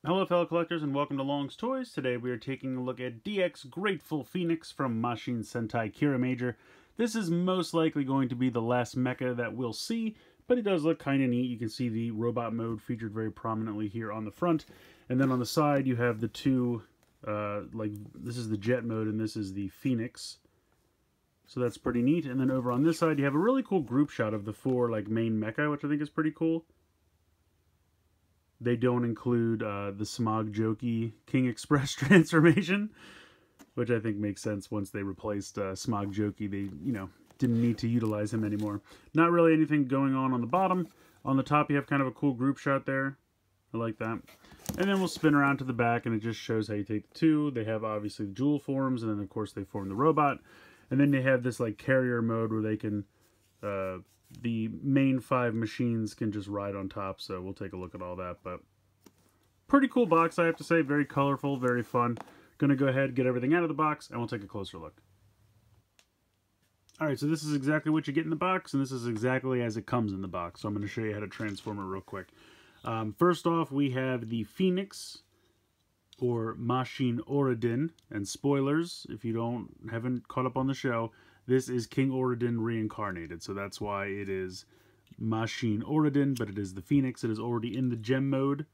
Hello fellow collectors and welcome to Long's Toys. Today we are taking a look at DX Greatful Phoenix from Mashin Sentai Kiramager. This is most likely going to be the last mecha that we'll see, but it does look kind of neat. You can see the robot mode featured very prominently here on the front. And then on the side you have the two, this is the jet mode and this is the Phoenix. So that's pretty neat. And then over on this side you have a really cool group shot of the four main mecha, which I think is pretty cool. They don't include the Smog Jokey King Express transformation, which I think makes sense. Once they replaced Smog Jokey, they, didn't need to utilize him anymore. Not really anything going on the bottom. On the top, you have kind of a cool group shot there. I like that. And then we'll spin around to the back, and it just shows how you take the two. They have, obviously, the jewel forms, and then, of course, they form the robot. And then they have this, carrier mode where they can... the main 5 machines can just ride on top, so we'll take a look at all that. But pretty cool box, I have to say. Very colorful, very fun. Gonna go ahead, get everything out of the box, and we'll take a closer look. Alright, so this is exactly what you get in the box, and this is exactly as it comes in the box. So I'm going to show you how to transform it real quick. First off, we have the Phoenix, or Mashin Oridin. And spoilers, if you haven't caught up on the show, this is King Oridin reincarnated, so that's why it is Mashin Oridin, but it is the Phoenix. It is already in the gem mode.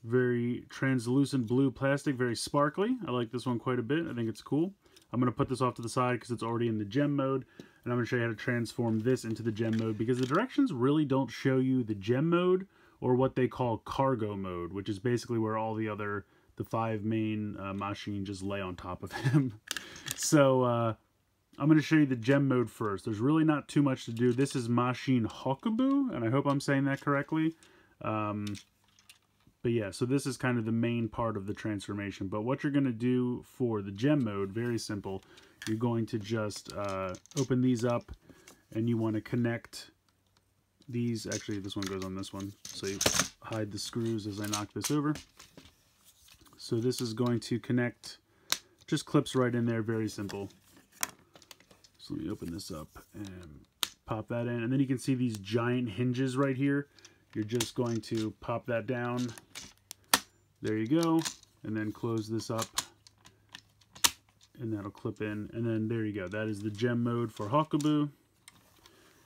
Very translucent blue plastic, very sparkly. I like this one quite a bit. I think it's cool. I'm going to put this off to the side because it's already in the gem mode, and I'm going to show you how to transform this into the gem mode, because the directions really don't show you the gem mode, or what they call cargo mode, which is basically where all the 5 main machines just lay on top of him. So, I'm going to show you the gem mode first. There's really not too much to do. This is Mashin Hokubu, and I hope I'm saying that correctly. But yeah, so this is kind of the main part of the transformation. But what you're going to do for the gem mode, very simple. You're going to just open these up, and you want to connect these. Actually, this one goes on this one, so you hide the screws as I knock this over. So this is going to connect, just clips right in there, very simple. So let me open this up and pop that in. And then you can see these giant hinges right here. You're just going to pop that down. There you go. And then close this up. And that'll clip in. And then there you go. That is the gem mode for Hokubu.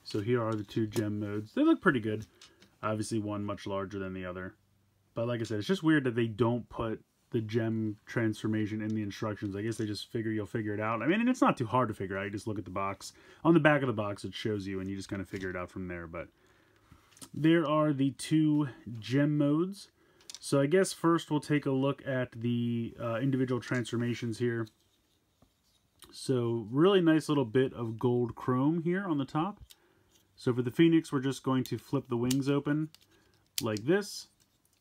So here are the 2 gem modes. They look pretty good. Obviously one much larger than the other. But like I said, it's just weird that they don't put the gem transformation in the instructions. I guess they just figure you'll figure it out. I mean, and it's not too hard to figure out. You just look at the box. On the back of the box, it shows you, and you just kind of figure it out from there. But there are the 2 gem modes. So I guess first we'll take a look at the individual transformations here. So really nice little bit of gold chrome here on the top. So for the Phoenix, we're just going to flip the wings open like this.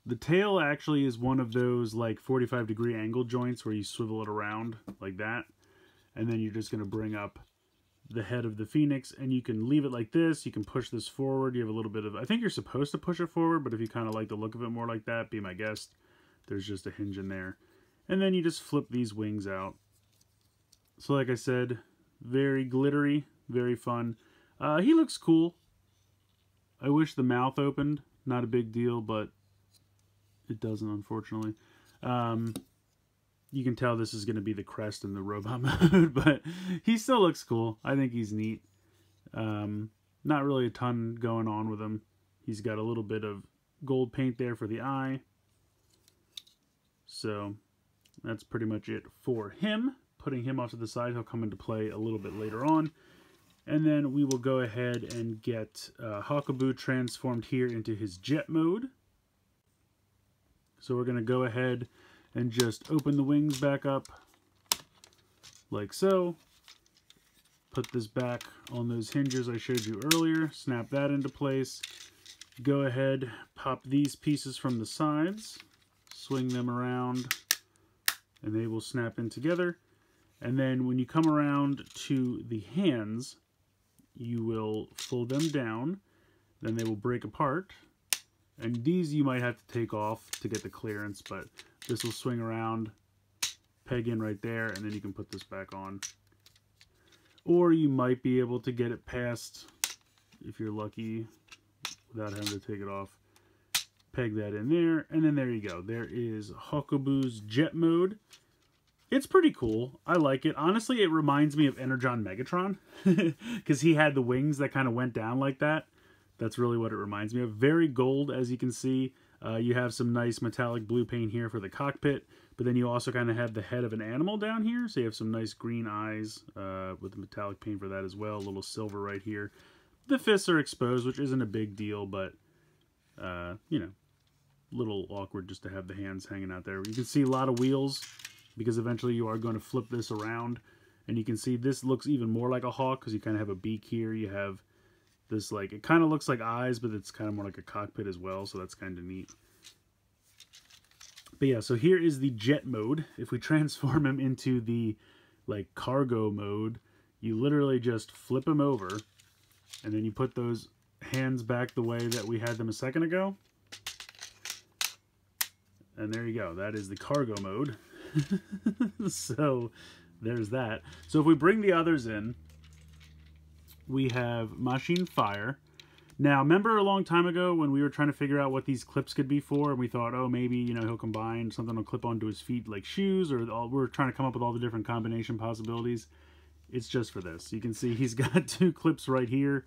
The tail actually is one of those 45-degree angle joints where you swivel it around like that. And then you're just going to bring up the head of the Phoenix, and you can leave it like this. You can push this forward. You have a little bit of, I think you're supposed to push it forward, but if you kind of like the look of it more like that, be my guest. There's just a hinge in there. And then you just flip these wings out. So like I said, very glittery, very fun. He looks cool. I wish the mouth opened. Not a big deal, but it doesn't, unfortunately. You can tell this is going to be the crest in the robot mode, but he still looks cool. I think he's neat. Not really a ton going on with him. He's got a little bit of gold paint there for the eye. So that's pretty much it for him. Putting him off to the side, he'll come into play a little bit later on. And then we will go ahead and get Hokubu transformed here into his jet mode. So we're going to go ahead and just open the wings back up like so. Put this back on those hinges I showed you earlier. Snap that into place. Go ahead, pop these pieces from the sides. Swing them around, and they will snap in together. And then when you come around to the hands, you will fold them down. Then they will break apart. And these you might have to take off to get the clearance, but this will swing around, peg in right there, and then you can put this back on. Or you might be able to get it past, if you're lucky, without having to take it off, peg that in there, and then there you go. There is Hakubu's jet mode. It's pretty cool. I like it. Honestly, it reminds me of Energon Megatron, because he had the wings that kind of went down like that. That's really what it reminds me of. Very gold, as you can see. You have some nice metallic blue paint here for the cockpit, but then you also kind of have the head of an animal down here, so you have some nice green eyes with the metallic paint for that as well. A little silver right here. The fists are exposed, which isn't a big deal, but you know, a little awkward just to have the hands hanging out there. You can see a lot of wheels because eventually you are going to flip this around, and you can see this looks even more like a hawk because you kind of have a beak here. You have this, like, it kind of looks like eyes, but it's kind of more like a cockpit as well, so that's kind of neat. But yeah, so here is the jet mode. If we transform him into the, like, cargo mode, you literally just flip him over, and then you put those hands back the way that we had them a second ago. And there you go. That is the cargo mode. So there's that. So if we bring the others in, we have Machine Fire. Now, remember a long time ago when we were trying to figure out what these clips could be for, and we thought, oh, maybe, you know, he'll combine something will clip onto his feet like shoes, or we're trying to come up with all the different combination possibilities. It's just for this. You can see he's got two clips right here.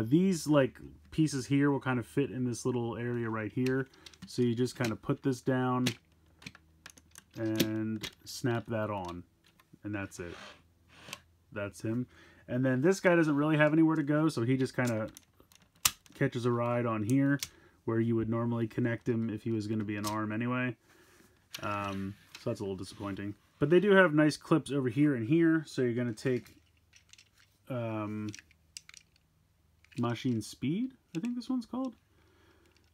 These, like, pieces here will kind of fit in this little area right here. So you just kind of put this down and snap that on. And that's it. That's him. And then this guy doesn't really have anywhere to go, so he just kind of catches a ride on here, where you would normally connect him if he was going to be an arm anyway. So that's a little disappointing. But they do have nice clips over here and here, so you're going to take Machine Speed, I think this one's called.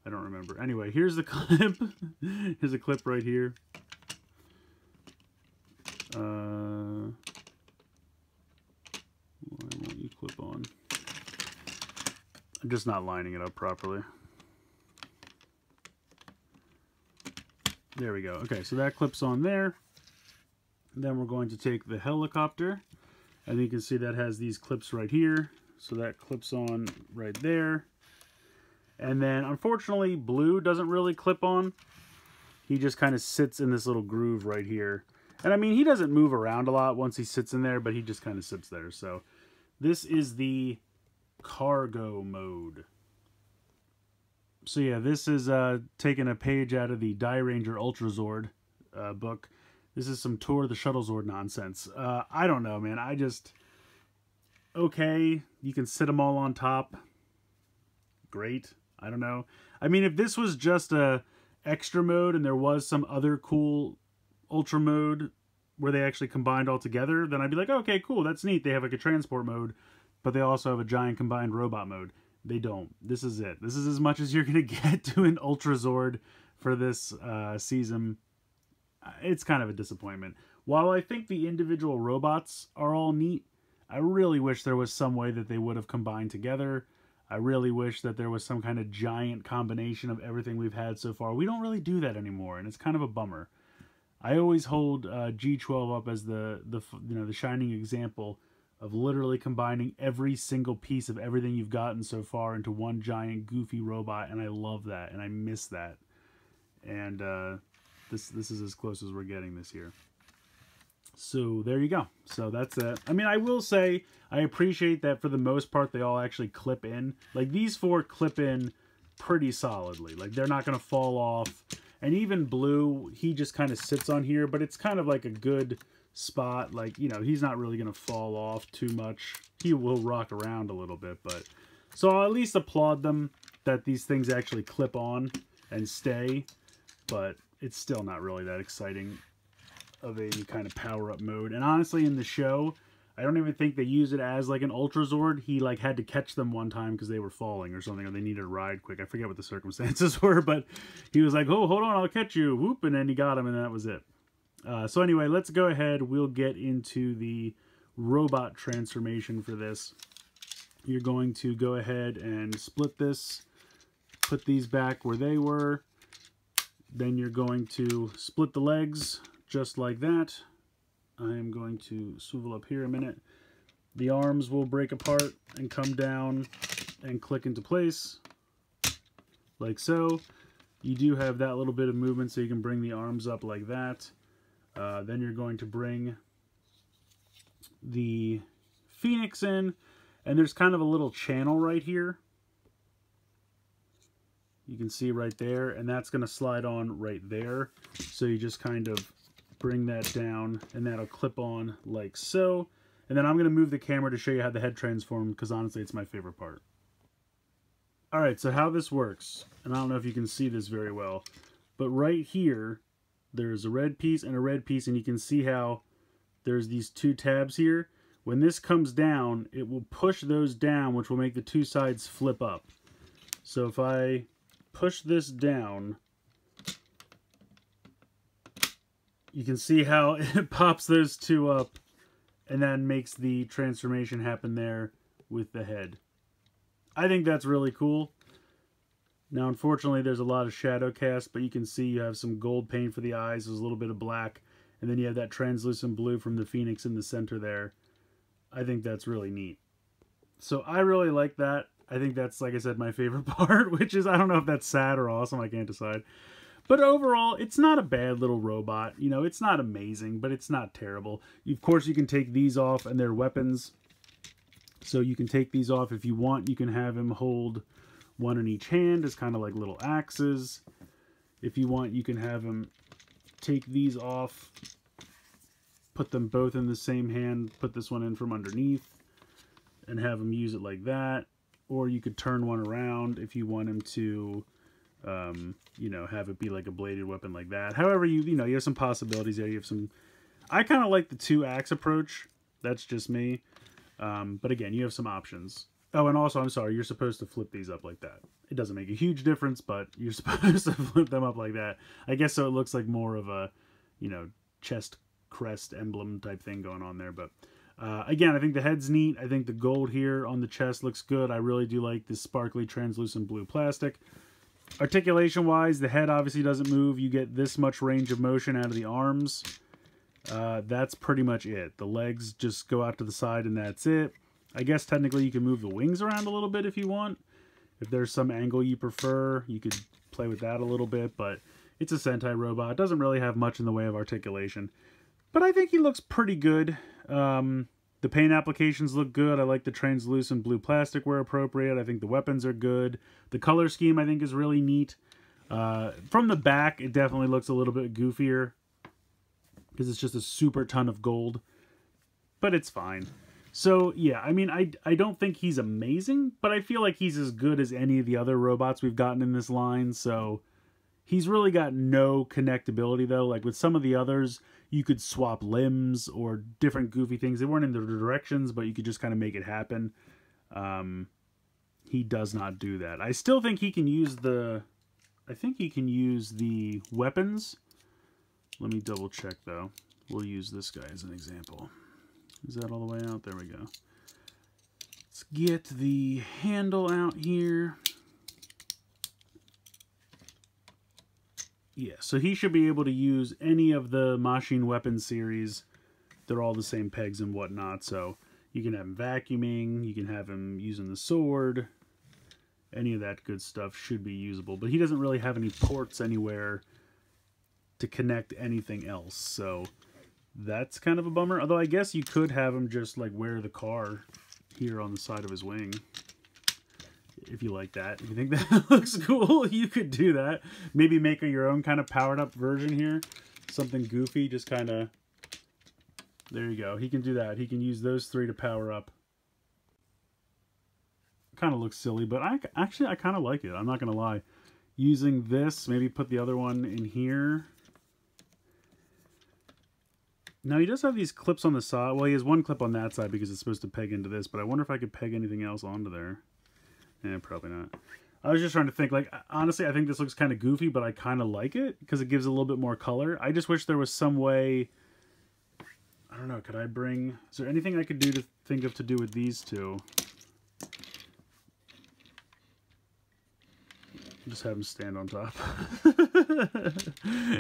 I don't remember. Anyway, here's the clip. Here's a clip right here. Why won't you clip on? I'm just not lining it up properly. There we go. Okay, so that clips on there. And then we're going to take the helicopter, and you can see that has these clips right here. So that clips on right there. And then, unfortunately, Blue doesn't really clip on. He just kind of sits in this little groove right here. And I mean, he doesn't move around a lot once he sits in there, but he just kind of sits there. So this is the cargo mode. So yeah, this is taking a page out of the Die Ranger Ultra Zord book. This is some Tour of the Shuttle Zord nonsense. I don't know, man. I just... Okay, you can sit them all on top. Great. I don't know. I mean, if this was just a extra mode and there was some other cool ultra mode where they actually combined all together, then I'd be like, okay, cool, that's neat. They have like a transport mode, but they also have a giant combined robot mode. They don't. This is it. This is as much as you're going to get to an Ultra Zord for this season. It's kind of a disappointment. While I think the individual robots are all neat, I really wish there was some way that they would have combined together. I really wish that there was some kind of giant combination of everything we've had so far. We don't really do that anymore, and it's kind of a bummer. I always hold G12 up as the shining example of literally combining every single piece of everything you've gotten so far into one giant goofy robot, and I love that, and I miss that. And this is as close as we're getting this year. So there you go. So that's it. I mean, I will say I appreciate that for the most part they all actually clip in. Like these four clip in pretty solidly. Like they're not going to fall off. And even Blue, he just kind of sits on here, but it's kind of like a good spot. Like, you know, he's not really going to fall off too much. He will rock around a little bit, but so I'll at least applaud them that these things actually clip on and stay, but it's still not really that exciting of a kind of power-up mode. And honestly, in the show, I don't even think they use it as like an Ultra Zord. He like had to catch them one time because they were falling or something, or they needed a ride quick. I forget what the circumstances were, but he was like, oh, hold on, I'll catch you. Whoop, and then he got him, and that was it. So anyway, let's go ahead. We'll get into the robot transformation for this. You're going to go ahead and split this, put these back where they were. Then you're going to split the legs just like that. I am going to swivel up here a minute. The arms will break apart and come down and click into place like so. You do have that little bit of movement, so you can bring the arms up like that. Then you're going to bring the Phoenix in, and there's kind of a little channel right here. You can see right there, and that's going to slide on right there. So you just kind of bring that down, and that'll clip on like so. And then I'm going to move the camera to show you how the head transforms, because honestly, it's my favorite part. Alright, so how this works, and I don't know if you can see this very well, but right here, there's a red piece and a red piece, and you can see how there's these two tabs here. When this comes down, it will push those down, which will make the two sides flip up. So if I push this down, you can see how it pops those two up and then makes the transformation happen there with the head. I think that's really cool. Now, unfortunately, there's a lot of shadow cast, but you can see you have some gold paint for the eyes. There's a little bit of black, and then you have that translucent blue from the Phoenix in the center there. I think that's really neat. So I really like that. I think that's, like I said, my favorite part, which is, I don't know if that's sad or awesome. I can't decide. But overall, it's not a bad little robot. You know, it's not amazing, but it's not terrible. Of course, you can take these off, and they're weapons. So you can take these off if you want. You can have him hold one in each hand as kind of like little axes. If you want, you can have him take these off, put them both in the same hand, put this one in from underneath, and have him use it like that. Or you could turn one around if you want him to, you know, have it be like a bladed weapon like that. However, you know, you have some possibilities there. You have some... I kind of like the two-axe approach. That's just me. But again, you have some options. Oh, and also, I'm sorry, you're supposed to flip these up like that. It doesn't make a huge difference, but you're supposed to flip them up like that. I guess so it looks like more of a, you know, chest crest emblem type thing going on there. But again, I think the head's neat. I think the gold here on the chest looks good. I really do like this sparkly translucent blue plastic. Articulation-wise, the head obviously doesn't move. You get this much range of motion out of the arms. That's pretty much it. The legs just go out to the side and that's it. I guess technically you can move the wings around a little bit if you want. If there's some angle you prefer, you could play with that a little bit, but it's a Sentai robot. It doesn't really have much in the way of articulation. But I think he looks pretty good. The paint applications look good. I like the translucent blue plastic where appropriate. I think the weapons are good. The color scheme I think is really neat. From the back, it definitely looks a little bit goofier, because it's just a super ton of gold, but it's fine. So yeah, I mean, I don't think he's amazing, but I feel like he's as good as any of the other robots we've gotten in this line. So he's really got no connectability though. Like with some of the others, you could swap limbs or different goofy things. They weren't in the directions, but you could just kind of make it happen. He does not do that. I still think he can use the... I think he can use the weapons. Let me double check though. We'll use this guy as an example. Is that all the way out? There we go. Let's get the handle out here. Yeah, so he should be able to use any of the Mashin weapon series. They're all the same pegs and whatnot, so you can have him vacuuming, you can have him using the sword. Any of that good stuff should be usable, but he doesn't really have any ports anywhere to connect anything else, so that's kind of a bummer. Although I guess you could have him just like wear the car here on the side of his wing, if you like that. If you think that looks cool, you could do that. Maybe make your own kind of powered up version here, something goofy, just kind of... There you go. He can do that. He can use those three to power up. Kind of looks silly, but I kind of like it. I'm not gonna lie. Using this, maybe put the other one in here. Now, he does have these clips on the side. Well, he has one clip on that side because it's supposed to peg into this, but I wonder if I could peg anything else onto there. Probably not. I was just trying to think, like, honestly, I think this looks kind of goofy, but I kind of like it because it gives a little bit more color. I just wish there was some way... I don't know, could I bring... Is there anything I could do to think of to do with these two? Just have them stand on top.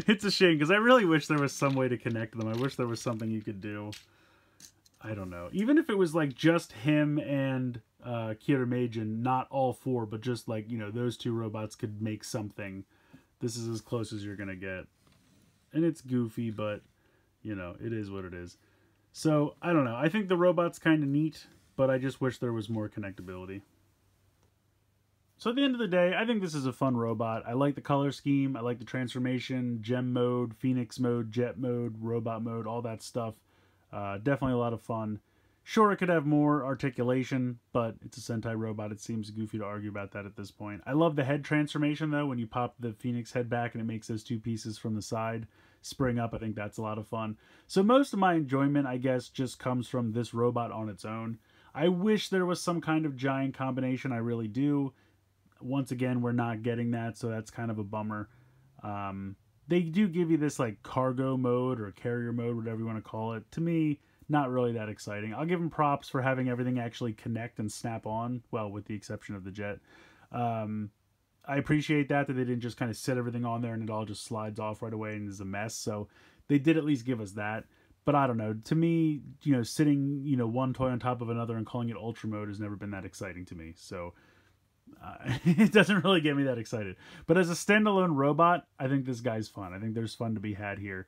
It's a shame, because I really wish there was some way to connect them. I wish there was something you could do. I don't know. Even if it was, like, just him and Kiramager, not all four, but just, like, you know, those two robots could make something this is as close as you're going to get. And it's goofy, but, you know, it is what it is. So, I don't know. I think the robot's kind of neat, but I just wish there was more connectability. So at the end of the day, I think this is a fun robot. I like the color scheme. I like the transformation, gem mode, phoenix mode, jet mode, robot mode, all that stuff. Definitely a lot of fun. Sure, it could have more articulation, but it's a Sentai robot. It seems goofy to argue about that at this point. I love the head transformation, though, when you pop the Phoenix head back and it makes those two pieces from the side spring up. I think that's a lot of fun. So most of my enjoyment, I guess, just comes from this robot on its own. I wish there was some kind of giant combination. I really do. Once again, we're not getting that, so that's kind of a bummer. They do give you this, like, cargo mode or carrier mode, whatever you want to call it. To me, not really that exciting. I'll give them props for having everything actually connect and snap on, well, with the exception of the jet. I appreciate that they didn't just kind of set everything on there and it all just slides off right away and is a mess. So they did at least give us that. But I don't know. To me, you know, sitting, you know, one toy on top of another and calling it Ultra Mode has never been that exciting to me. So it doesn't really get me that excited. But as a standalone robot, I think this guy's fun. I think there's fun to be had here.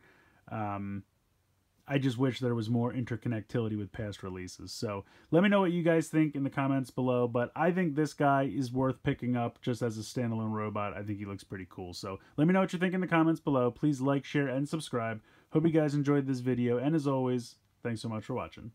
I just wish there was more interconnectivity with past releases. So let me know what you guys think in the comments below. But I think this guy is worth picking up just as a standalone robot. I think he looks pretty cool. So let me know what you think in the comments below. Please like, share, and subscribe. Hope you guys enjoyed this video. And as always, thanks so much for watching.